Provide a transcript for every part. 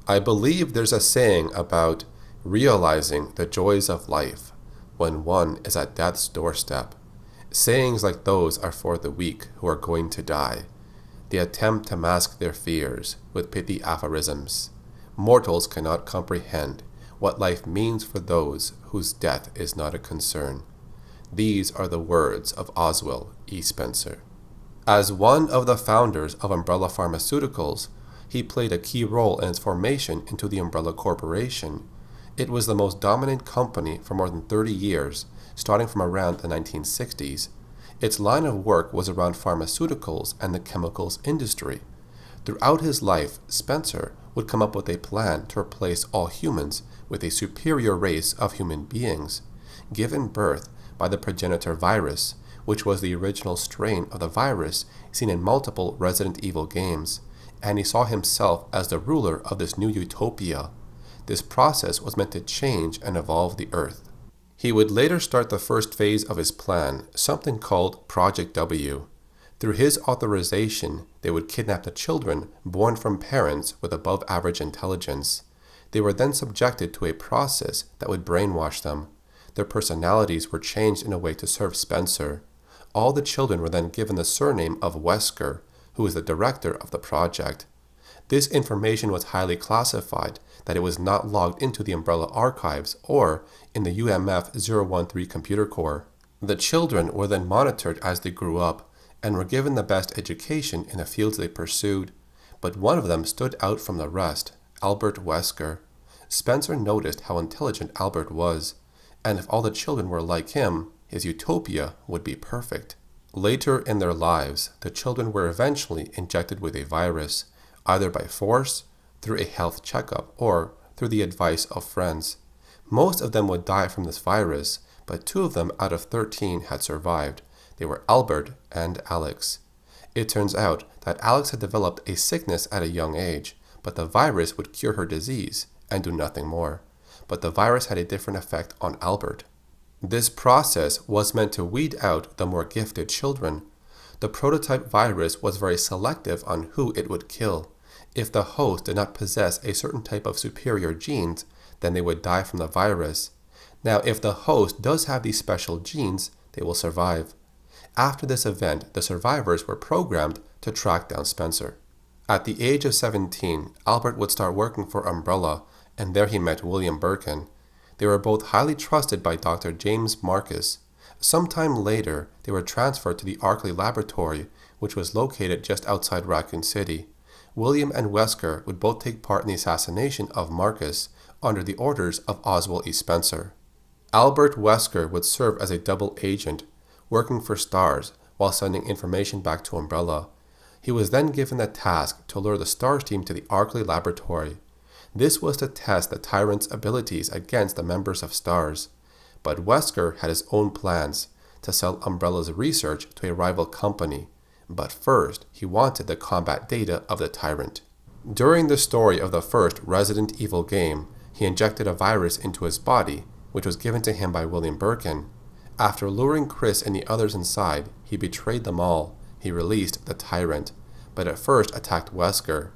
I believe there's a saying about realizing the joys of life when one is at death's doorstep. Sayings like those are for the weak who are going to die. They attempt to mask their fears with pithy aphorisms. Mortals cannot comprehend what life means for those whose death is not a concern. These are the words of Oswell E. Spencer. As one of the founders of Umbrella Pharmaceuticals, he played a key role in its formation into the Umbrella Corporation. It was the most dominant company for more than 30 years, starting from around the 1960s. Its line of work was around pharmaceuticals and the chemicals industry. Throughout his life, Spencer would come up with a plan to replace all humans with a superior race of human beings, given birth by the progenitor virus, which was the original strain of the virus seen in multiple Resident Evil games, and he saw himself as the ruler of this new utopia. This process was meant to change and evolve the Earth. He would later start the first phase of his plan, something called Project W. Through his authorization, they would kidnap the children born from parents with above-average intelligence. They were then subjected to a process that would brainwash them. Their personalities were changed in a way to serve Spencer. All the children were then given the surname of Wesker, who was the director of the project. This information was highly classified, that it was not logged into the Umbrella archives or in the UMF-013 computer core. The children were then monitored as they grew up and were given the best education in the fields they pursued, but one of them stood out from the rest, Albert Wesker. Spencer noticed how intelligent Albert was, and if all the children were like him, his utopia would be perfect. Later in their lives, the children were eventually injected with a virus, either by force, through a health checkup, or through the advice of friends. Most of them would die from this virus, but 2 of them out of 13 had survived. They were Albert and Alex. It turns out that Alex had developed a sickness at a young age, but the virus would cure her disease and do nothing more. But the virus had a different effect on Albert. This process was meant to weed out the more gifted children. The prototype virus was very selective on who it would kill. If the host did not possess a certain type of superior genes, then they would die from the virus. Now, if the host does have these special genes, they will survive. After this event, the survivors were programmed to track down Spencer. At the age of 17, Albert would start working for Umbrella, and there he met William Birkin. They were both highly trusted by Dr. James Marcus. Sometime later, they were transferred to the Arkley Laboratory, which was located just outside Raccoon City. William and Wesker would both take part in the assassination of Marcus under the orders of Oswell E. Spencer. Albert Wesker would serve as a double agent, working for STARS while sending information back to Umbrella. He was then given the task to lure the STARS team to the Arkley Laboratory. This was to test the Tyrant's abilities against the members of STARS. But Wesker had his own plans to sell Umbrella's research to a rival company. But first, he wanted the combat data of the Tyrant. During the story of the first Resident Evil game, he injected a virus into his body, which was given to him by William Birkin. After luring Chris and the others inside, he betrayed them all. He released the Tyrant, but at first attacked Wesker.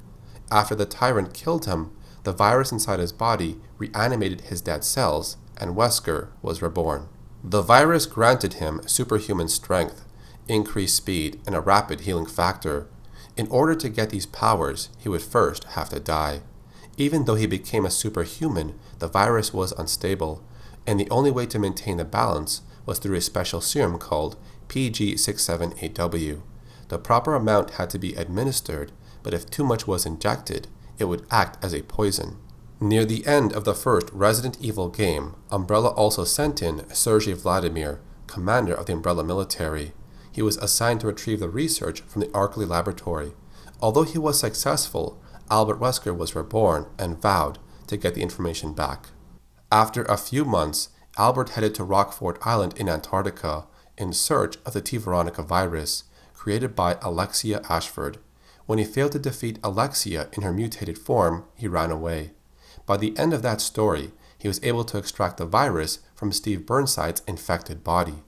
After the Tyrant killed him, the virus inside his body reanimated his dead cells, and Wesker was reborn. The virus granted him superhuman strength, increased speed, and a rapid healing factor. In order to get these powers, he would first have to die. Even though he became a superhuman, the virus was unstable, and the only way to maintain the balance was through a special serum called PG67AW. The proper amount had to be administered, but if too much was injected, it would act as a poison. Near the end of the first Resident Evil game, Umbrella also sent in Sergei Vladimir, commander of the Umbrella military. He was assigned to retrieve the research from the Arkley Laboratory. Although he was successful, Albert Wesker was reborn and vowed to get the information back. After a few months, Albert headed to Rockford Island in Antarctica in search of the T. Veronica virus, created by Alexia Ashford. When he failed to defeat Alexia in her mutated form, he ran away. By the end of that story, he was able to extract the virus from Steve Burnside's infected body.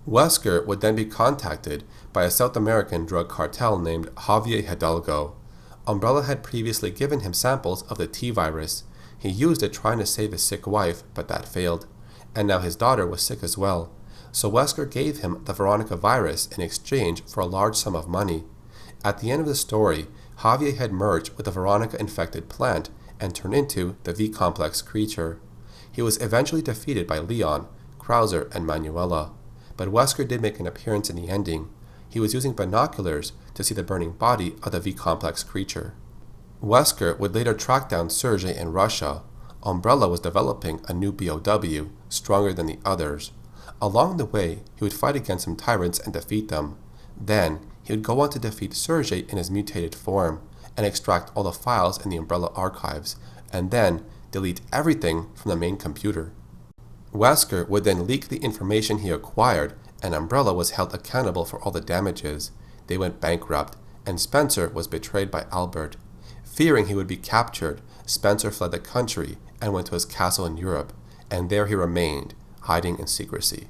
Wesker would then be contacted by a South American drug cartel named Javier Hidalgo. Umbrella had previously given him samples of the T-virus. He used it trying to save his sick wife, but that failed. And now his daughter was sick as well. So Wesker gave him the Veronica virus in exchange for a large sum of money. At the end of the story, Javier had merged with the Veronica-infected plant and turned into the V-complex creature. He was eventually defeated by Leon, Krauser, and Manuela. But Wesker did make an appearance in the ending. He was using binoculars to see the burning body of the V-complex creature. Wesker would later track down Sergei in Russia. Umbrella was developing a new BOW, stronger than the others. Along the way, he would fight against some tyrants and defeat them. Then, he would go on to defeat Sergei in his mutated form, and extract all the files in the Umbrella archives, and then delete everything from the main computer. Wesker would then leak the information he acquired, and Umbrella was held accountable for all the damages. They went bankrupt, and Spencer was betrayed by Albert. Fearing he would be captured, Spencer fled the country and went to his castle in Europe, and there he remained, hiding in secrecy.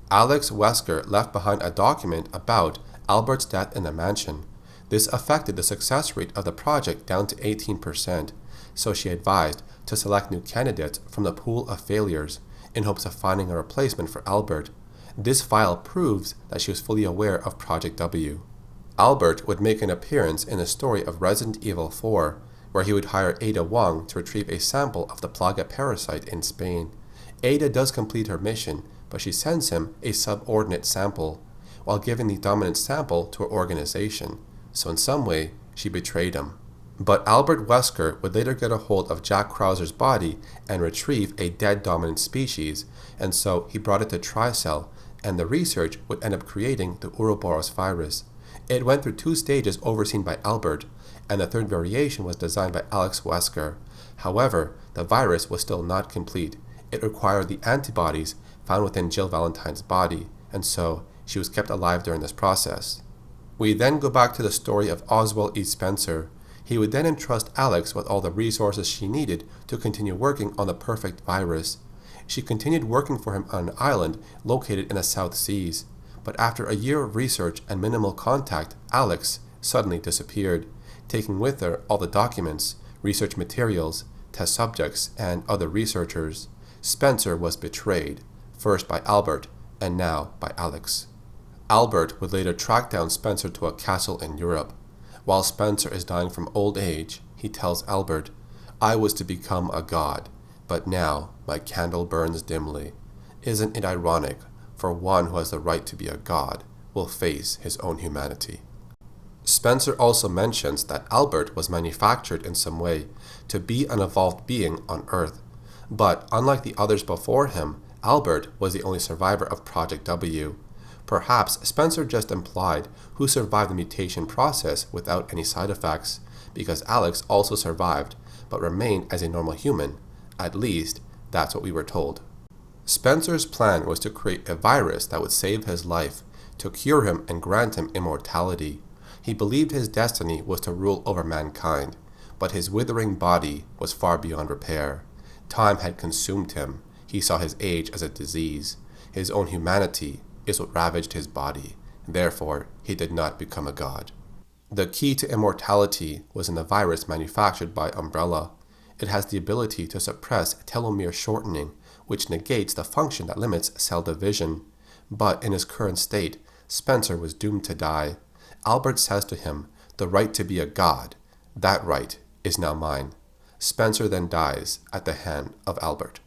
Alex Wesker left behind a document about Albert's death in the mansion. This affected the success rate of the project down to 18%, so she advised to select new candidates from the pool of failures in hopes of finding a replacement for Albert. This file proves that she was fully aware of Project W. Albert would make an appearance in the story of Resident Evil 4, where he would hire Ada Wong to retrieve a sample of the Plaga parasite in Spain. Ada does complete her mission, but she sends him a subordinate sample, while giving the dominant sample to her organization, so in some way, she betrayed him. But Albert Wesker would later get a hold of Jack Krauser's body and retrieve a dead dominant species, and so he brought it to Tricell, and the research would end up creating the Ouroboros virus. It went through 2 stages overseen by Albert, and the 3rd variation was designed by Alex Wesker. However, the virus was still not complete. It required the antibodies found within Jill Valentine's body, and so she was kept alive during this process. We then go back to the story of Oswald E. Spencer. He would then entrust Alex with all the resources she needed to continue working on the perfect virus. She continued working for him on an island located in the South Seas, but after a year of research and minimal contact, Alex suddenly disappeared, taking with her all the documents, research materials, test subjects, and other researchers. Spencer was betrayed, first by Albert, and now by Alex. Albert would later track down Spencer to a castle in Europe. While Spencer is dying from old age, he tells Albert, "I was to become a god, but now my candle burns dimly. Isn't it ironic, for one who has the right to be a god will face his own humanity?" Spencer also mentions that Albert was manufactured in some way to be an evolved being on Earth, but unlike the others before him, Albert was the only survivor of Project W. Perhaps Spencer just implied who survived the mutation process without any side effects, because Alex also survived, but remained as a normal human. At least, that's what we were told. Spencer's plan was to create a virus that would save his life, to cure him and grant him immortality. He believed his destiny was to rule over mankind, but his withering body was far beyond repair. Time had consumed him. He saw his age as a disease. His own humanity is what ravaged his body. Therefore, he did not become a god. The key to immortality was in the virus manufactured by Umbrella. It has the ability to suppress telomere shortening, which negates the function that limits cell division. But in his current state, Spencer was doomed to die. Albert says to him, "The right to be a god, that right is now mine." Spencer then dies at the hand of Albert.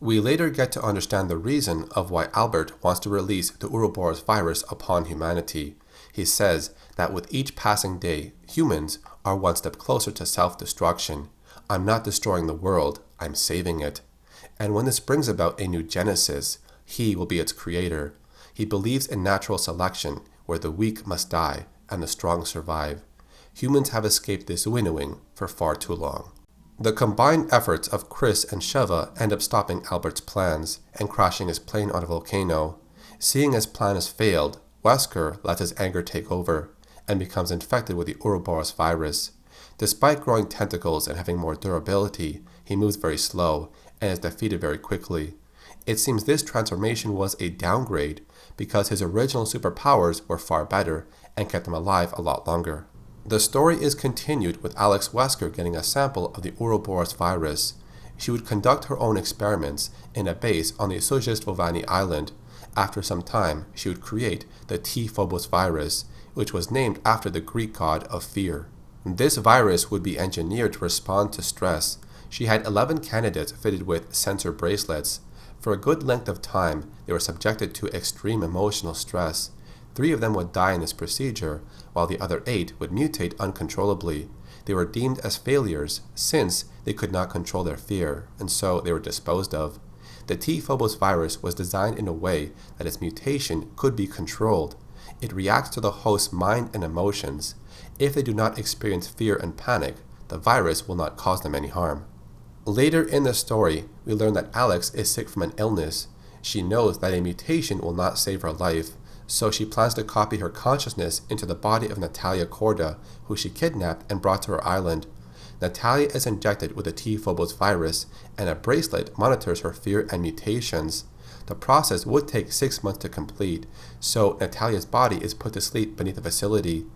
We later get to understand the reason of why Albert wants to release the Ouroboros virus upon humanity. He says that with each passing day, humans are one step closer to self-destruction. I'm not destroying the world, I'm saving it. And when this brings about a new genesis, he will be its creator. He believes in natural selection, where the weak must die and the strong survive. Humans have escaped this winnowing for far too long. The combined efforts of Chris and Sheva end up stopping Albert's plans and crashing his plane on a volcano. Seeing his plan has failed, Wesker lets his anger take over and becomes infected with the Ouroboros virus. Despite growing tentacles and having more durability, he moves very slow and is defeated very quickly. It seems this transformation was a downgrade because his original superpowers were far better and kept him alive a lot longer. The story is continued with Alex Wesker getting a sample of the Ouroboros virus. She would conduct her own experiments in a base on the Sojustvovany Island. After some time, she would create the T-Phobos virus, which was named after the Greek god of fear. This virus would be engineered to respond to stress. She had 11 candidates fitted with sensor bracelets. For a good length of time, they were subjected to extreme emotional stress. 3 of them would die in this procedure, while the other 8 would mutate uncontrollably. They were deemed as failures since they could not control their fear, and so they were disposed of. The T-Phobos virus was designed in a way that its mutation could be controlled. It reacts to the host's mind and emotions. If they do not experience fear and panic, the virus will not cause them any harm. Later in the story, we learn that Alex is sick from an illness. She knows that a mutation will not save her life, so she plans to copy her consciousness into the body of Natalia Korda, who she kidnapped and brought to her island. Natalia is injected with the T-Phobos virus, and a bracelet monitors her fear and mutations. The process would take 6 months to complete, so Natalia's body is put to sleep beneath the facility.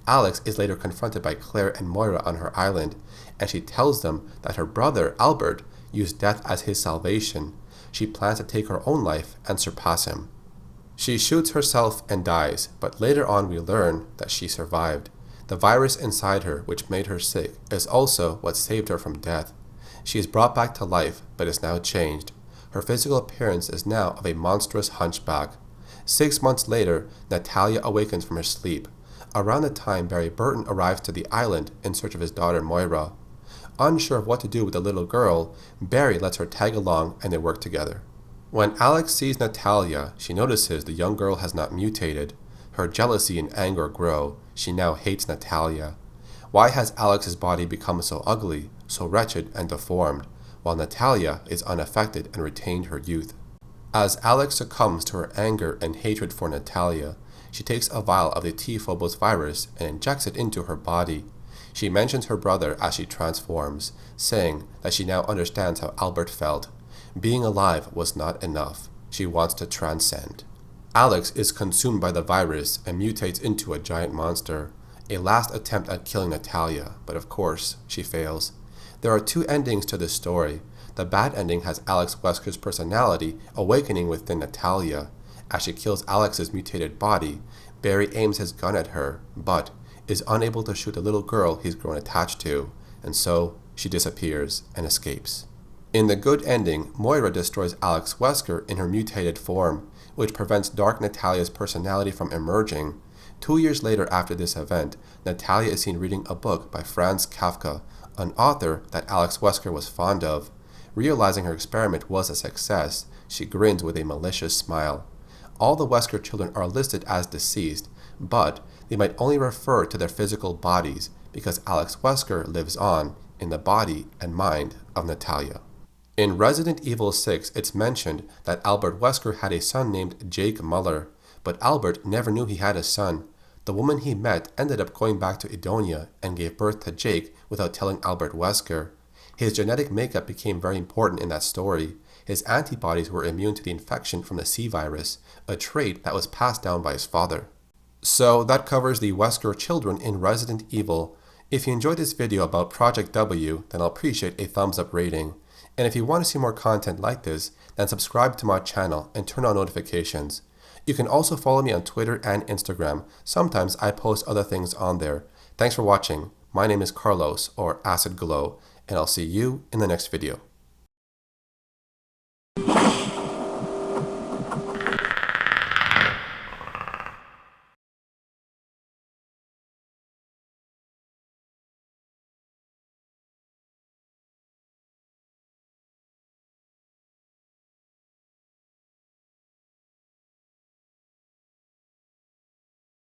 Alex is later confronted by Claire and Moira on her island, and she tells them that her brother, Albert, used death as his salvation. She plans to take her own life and surpass him. She shoots herself and dies, but later on we learn that she survived. The virus inside her, which made her sick, is also what saved her from death. She is brought back to life, but is now changed. Her physical appearance is now of a monstrous hunchback. 6 months later, Natalia awakens from her sleep. Around the time Barry Burton arrives to the island in search of his daughter Moira. Unsure of what to do with the little girl, Barry lets her tag along and they work together. When Alex sees Natalia, she notices the young girl has not mutated. Her jealousy and anger grow. She now hates Natalia. Why has Alex's body become so ugly, so wretched and deformed, while Natalia is unaffected and retained her youth? As Alex succumbs to her anger and hatred for Natalia, she takes a vial of the T-Phobos virus and injects it into her body. She mentions her brother as she transforms, saying that she now understands how Albert felt. Being alive was not enough. She wants to transcend. Alex is consumed by the virus and mutates into a giant monster. A last attempt at killing Natalia, but of course, she fails. There are 2 endings to this story. The bad ending has Alex Wesker's personality awakening within Natalia. As she kills Alex's mutated body, Barry aims his gun at her, but is unable to shoot the little girl he's grown attached to, and so she disappears and escapes. In the good ending, Moira destroys Alex Wesker in her mutated form, which prevents Dark Natalia's personality from emerging. 2 years later after this event, Natalia is seen reading a book by Franz Kafka, an author that Alex Wesker was fond of. Realizing her experiment was a success, she grins with a malicious smile. All the Wesker children are listed as deceased, but they might only refer to their physical bodies because Alex Wesker lives on in the body and mind of Natalia. In Resident Evil 6, it's mentioned that Albert Wesker had a son named Jake Muller, but Albert never knew he had a son. The woman he met ended up going back to Edonia and gave birth to Jake without telling Albert Wesker. His genetic makeup became very important in that story. His antibodies were immune to the infection from the C virus, a trait that was passed down by his father. So that covers the Wesker children in Resident Evil. If you enjoyed this video about Project W, then I'll appreciate a thumbs up rating. And if you want to see more content like this, then subscribe to my channel and turn on notifications. You can also follow me on Twitter and Instagram. Sometimes I post other things on there. Thanks for watching. My name is Carlos, or Acid Glow, and I'll see you in the next video.